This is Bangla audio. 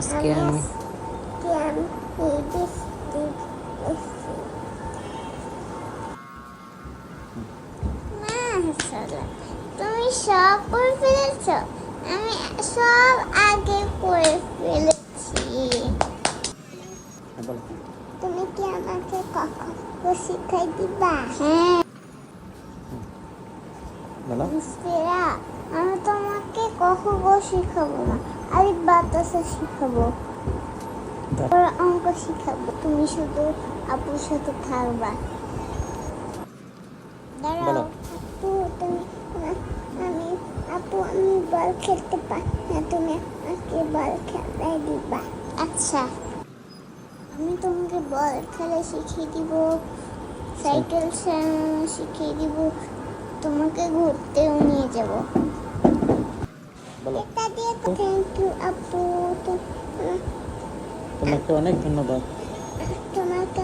আজকে আমি তুমি সব করে ফেলেছ, আমি সব আগে করে ফেলেছি। বলো তুমি কি আমাকে কখনো শিখাই দিবা? হ্যাঁ বলো মিস্টিরা, আমি তোমাকে কখনো শিখাবো না, আলিফ বাতাসা শিখাবো, তারপর অঙ্ক শিখাবো। তুমি শুধু আপুর সাথে থাকবা। বলো দাঁড়াও আপু, তুমি আমি আপু আমি বল খেলতে পারি না, তুমি আমাকে বল খেলাই দিবা। আচ্ছা, আমি তোমাকে বল খেলা শিখিয়ে দিব, সাইকেল চালানো শিখিয়ে দিব, তোমাকে ঘুরতেও নিয়ে যাব। বলো এটা দিয়ে থ্যাংক ইউ আপু। তোমাকে অনেক ধন্যবাদ। তোমাকে